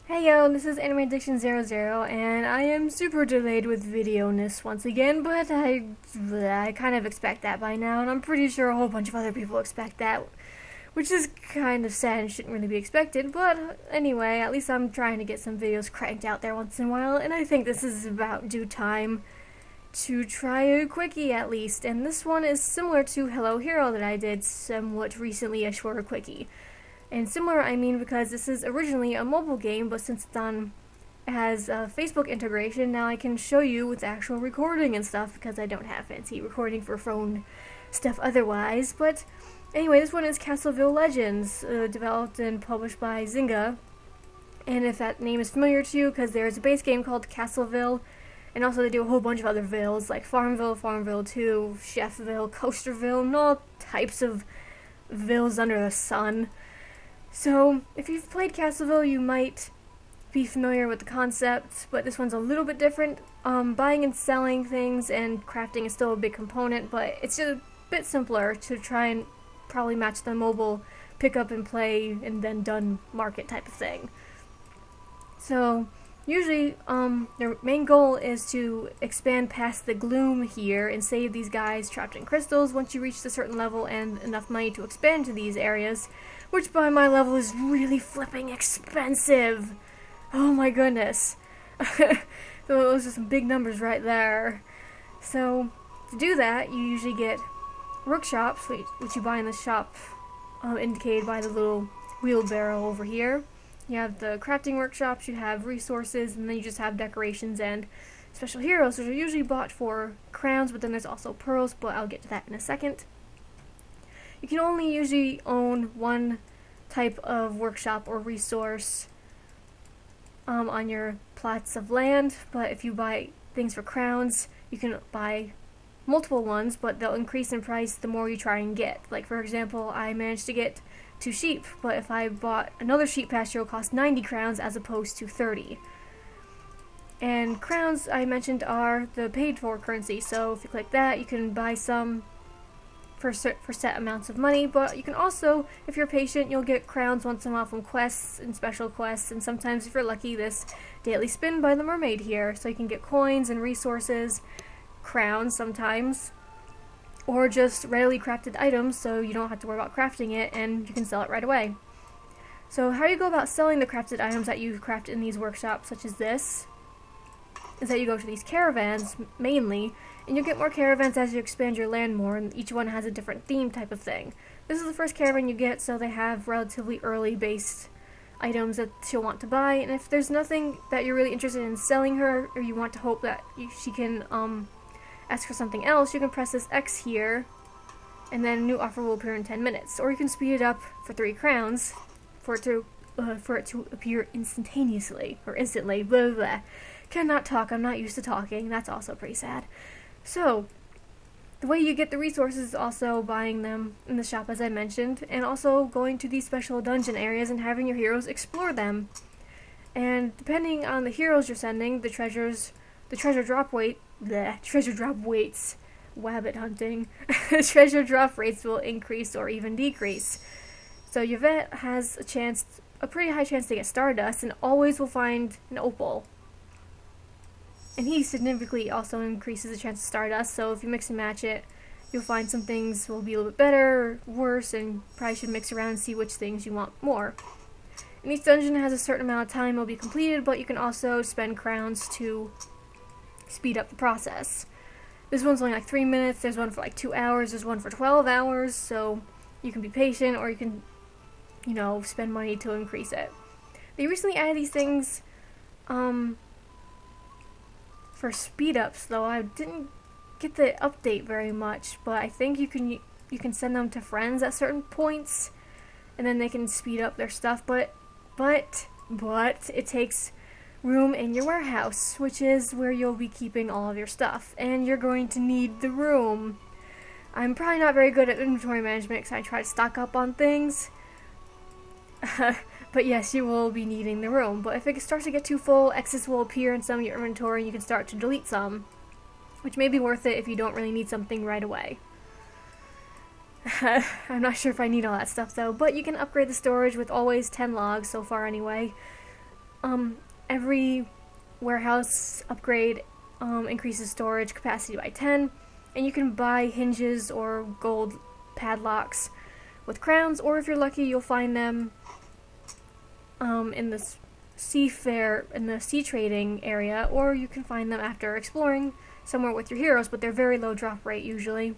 Hey yo, this is Anime Addiction 00, and I am super delayed with video-ness once again, but I kind of expect that by now, and I'm pretty sure a whole bunch of other people expect that, which is kind of sad and shouldn't really be expected, but anyway, at least I'm trying to get some videos cranked out there once in a while, and I think this is about due time to try a quickie at least, and this one is similar to Hello Hero that I did somewhat recently, a shorter quickie. And similar, I mean, because this is originally a mobile game, but since it has Facebook integration, now I can show you with actual recording and stuff, because I don't have fancy recording for phone stuff otherwise. But anyway, this one is Castleville Legends, developed and published by Zynga. And if that name is familiar to you, because there's a base game called Castleville, and also they do a whole bunch of other villes, like Farmville, Farmville 2, Chefville, Coasterville, and all types of villes under the sun. So, if you've played Castleville, you might be familiar with the concept, but this one's a little bit different. Buying and selling things and crafting is still a big component, but it's just a bit simpler to try and probably match the mobile pick up and play and then done market type of thing. So, usually, their main goal is to expand past the gloom here and save these guys trapped in crystals once you reach a certain level and enough money to expand to these areas, which by my level is really flipping expensive. Oh my goodness. Those are some big numbers right there. So, to do that, you usually get workshops, which you buy in the shop, indicated by the little wheelbarrow over here. You have the crafting workshops, you have resources, and then you just have decorations and special heroes, which are usually bought for crowns, but then there's also pearls, but I'll get to that in a second. You can only usually own one type of workshop or resource on your plots of land, but if you buy things for crowns, you can buy multiple ones, but they'll increase in price the more you try and get. Like, for example, I managed to get 2 sheep, but if I bought another sheep pasture, it will cost 90 crowns as opposed to 30. And crowns, I mentioned, are the paid-for currency, so if you click that, you can buy some for set amounts of money, but you can also, if you're patient, you'll get crowns once in a while from quests and special quests, and sometimes if you're lucky, this daily spin by the mermaid here, so you can get coins and resources, crowns sometimes, or just readily crafted items so you don't have to worry about crafting it and you can sell it right away. So how you go about selling the crafted items that you craft in these workshops, such as this, is that you go to these caravans mainly, and you'll get more caravans as you expand your land more, and each one has a different theme type of thing. This is the first caravan you get, so they have relatively early based items that she'll want to buy, and if there's nothing that you're really interested in selling her, or you want to hope that she can ask for something else, you can press this X here, and then a new offer will appear in 10 minutes. Or you can speed it up for 3 crowns for it to appear instantaneously, or instantly, blah blah blah. Cannot talk, I'm not used to talking, that's also pretty sad. So, the way you get the resources is also buying them in the shop, as I mentioned, and also going to these special dungeon areas and having your heroes explore them. And depending on the heroes you're sending, the treasure drop weights, wabbit hunting, treasure drop rates will increase or even decrease. So Yvette has a pretty high chance to get Stardust, and always will find an opal. And he significantly also increases the chance of Stardust, so if you mix and match it, you'll find some things will be a little bit better or worse, and probably should mix around and see which things you want more. And each dungeon has a certain amount of time it will be completed, but you can also spend crowns to speed up the process. This one's only like 3 minutes, there's one for like 2 hours, there's one for 12 hours, so you can be patient, or you can, spend money to increase it. They recently added these things, for speed ups, though I didn't get the update very much, but I think you can send them to friends at certain points, and then they can speed up their stuff, but it takes room in your warehouse, which is where you'll be keeping all of your stuff, and you're going to need the room. I'm probably not very good at inventory management because I try to stock up on things, but yes, you will be needing the room. But if it starts to get too full, excess will appear in some of your inventory, and you can start to delete some, which may be worth it if you don't really need something right away. I'm not sure if I need all that stuff though, but you can upgrade the storage with always 10 logs so far anyway. Every warehouse upgrade increases storage capacity by 10, and you can buy hinges or gold padlocks with crowns, or if you're lucky, you'll find them in the sea trading area, or you can find them after exploring somewhere with your heroes, but they're very low drop rate usually.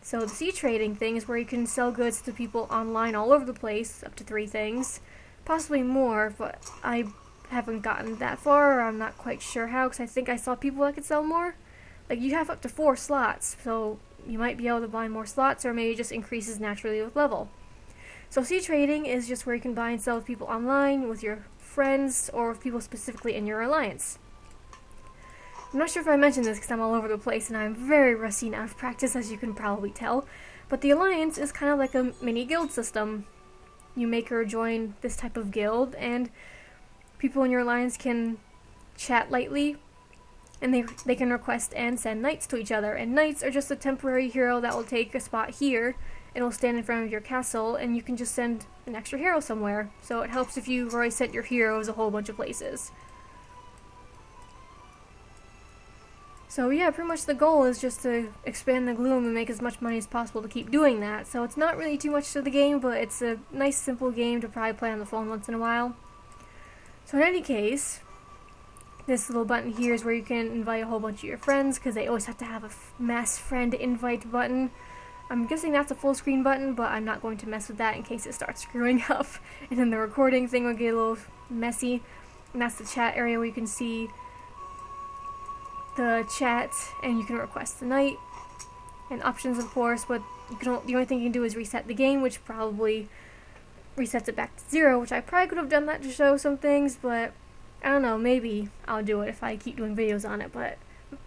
So the sea trading thing is where you can sell goods to people online all over the place, up to 3 things, possibly more, but I haven't gotten that far, or I'm not quite sure how, because I think I saw people that could sell more. Like, you have up to 4 slots, so you might be able to buy more slots, or maybe it just increases naturally with level. So sea trading is just where you can buy and sell with people online, with your friends, or with people specifically in your alliance. I'm not sure if I mentioned this because I'm all over the place and I'm very rusty and out of practice, as you can probably tell, but the alliance is kind of like a mini guild system. You make or join this type of guild, and people in your alliance can chat lightly, and they can request and send knights to each other, and knights are just a temporary hero that will take a spot here and will stand in front of your castle, and you can just send an extra hero somewhere. So it helps if you've already sent your heroes a whole bunch of places. So yeah, pretty much the goal is just to expand the Gloom and make as much money as possible to keep doing that. So it's not really too much to the game, but it's a nice simple game to probably play on the phone once in a while. So in any case, this little button here is where you can invite a whole bunch of your friends, because they always have to have a mass friend invite button. I'm guessing that's a full screen button, but I'm not going to mess with that in case it starts screwing up. And then the recording thing will get a little messy. And that's the chat area where you can see the chat, and you can request the night and options, of course, but the only thing you can do is reset the game, which probably resets it back to 0, which I probably could have done that to show some things, but I don't know, maybe I'll do it if I keep doing videos on it, but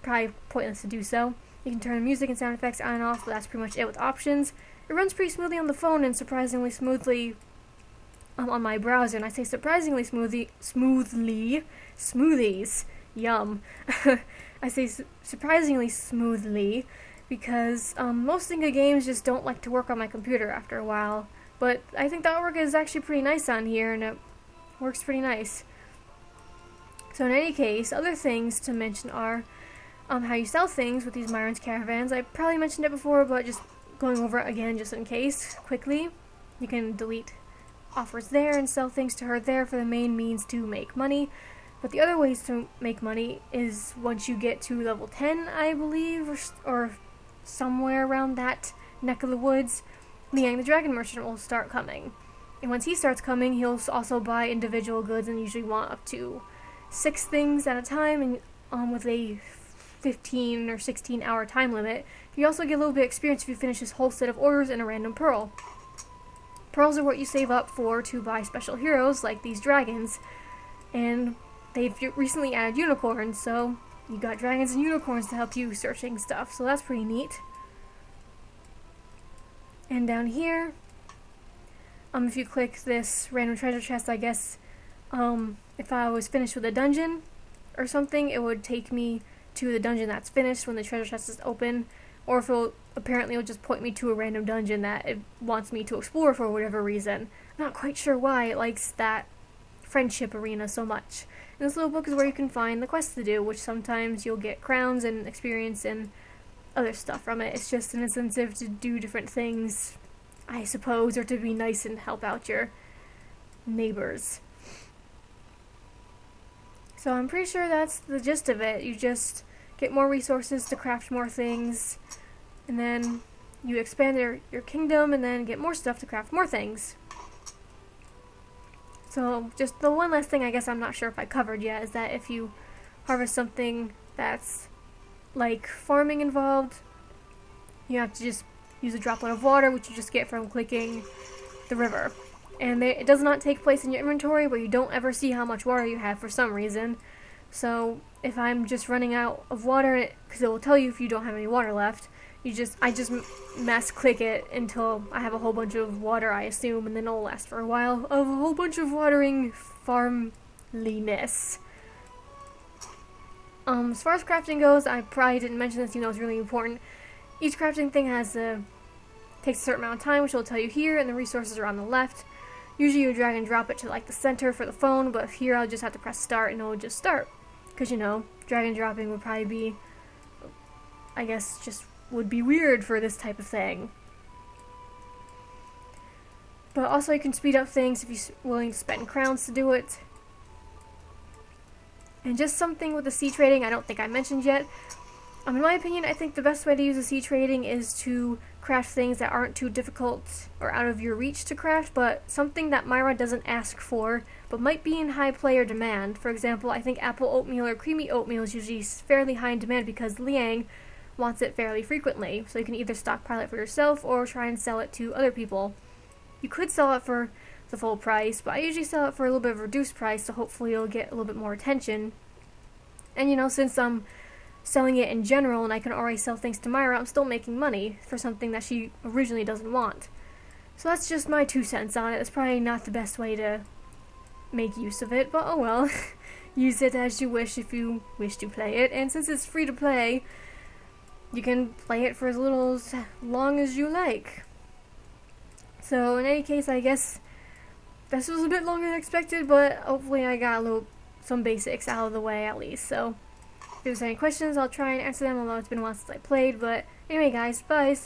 probably pointless to do so. You can turn the music and sound effects on and off, but that's pretty much it with options. It runs pretty smoothly on the phone and surprisingly smoothly on my browser, and I say surprisingly smoothies, yum. I say surprisingly smoothly because most Zynga games just don't like to work on my computer after a while, but I think the artwork is actually pretty nice on here, and it works pretty nice. So in any case, other things to mention are how you sell things with these Myron's Caravans. I probably mentioned it before, but just going over it again just in case, quickly. You can delete offers there and sell things to her there for the main means to make money. But the other ways to make money is once you get to level 10, I believe, or somewhere around that neck of the woods, Liang the Dragon Merchant will start coming. And once he starts coming, he'll also buy individual goods and usually want up to 6 things at a time, and with a 15 or 16 hour time limit. You also get a little bit of experience if you finish his whole set of orders in a random pearl. Pearls are what you save up for to buy special heroes like these dragons, and they've recently added unicorns, so you got dragons and unicorns to help you searching stuff, so that's pretty neat. And down here, if you click this random treasure chest, I guess, if I was finished with a dungeon or something, it would take me to the dungeon that's finished when the treasure chest is open, or if apparently it'll just point me to a random dungeon that it wants me to explore for whatever reason. I'm not quite sure why it likes that friendship arena so much. And this little book is where you can find the quests to do, which sometimes you'll get crowns and experience and other stuff from it. It's just an incentive to do different things, I suppose, or to be nice and help out your neighbors. So I'm pretty sure that's the gist of it. You just get more resources to craft more things, and then you expand your kingdom and then get more stuff to craft more things. So just the one last thing I guess I'm not sure if I covered yet is that if you harvest something that's like farming involved, you have to just use a droplet of water, which you just get from clicking the river. And it does not take place in your inventory, but you don't ever see how much water you have for some reason. So if I'm just running out of water, because it will tell you if you don't have any water left, I just mass click it until I have a whole bunch of water, I assume, and then it'll last for a while of a whole bunch of watering farmliness. As far as crafting goes, I probably didn't mention this, even though it's really important. Each crafting thing takes a certain amount of time, which will tell you here, and the resources are on the left. Usually you drag and drop it to like the center for the phone, but here I'll just have to press start and it'll just start. Because, you know, drag and dropping would probably be, I guess, just would be weird for this type of thing. But also you can speed up things if you're willing to spend crowns to do it. And just something with the seed rating I don't think I mentioned yet. In my opinion, I think the best way to use a seed rating is to craft things that aren't too difficult or out of your reach to craft, but something that Myra doesn't ask for, but might be in high player demand. For example, I think apple oatmeal or creamy oatmeal is usually fairly high in demand because Liang wants it fairly frequently. So you can either stockpile it for yourself or try and sell it to other people. You could sell it for the full price, but I usually sell it for a little bit of a reduced price, so hopefully you'll get a little bit more attention. And you know, since I'm selling it in general and I can already sell things to Myra, I'm still making money for something that she originally doesn't want. So that's just my 2 cents on it. It's probably not the best way to make use of it, but oh well. Use it as you wish if you wish to play it, and since it's free to play, you can play it for as little as long as you like. So in any case, I guess this was a bit longer than expected, but hopefully I got some basics out of the way at least. So if there's any questions, I'll try and answer them, although it's been a while since I played. But anyway guys, bye!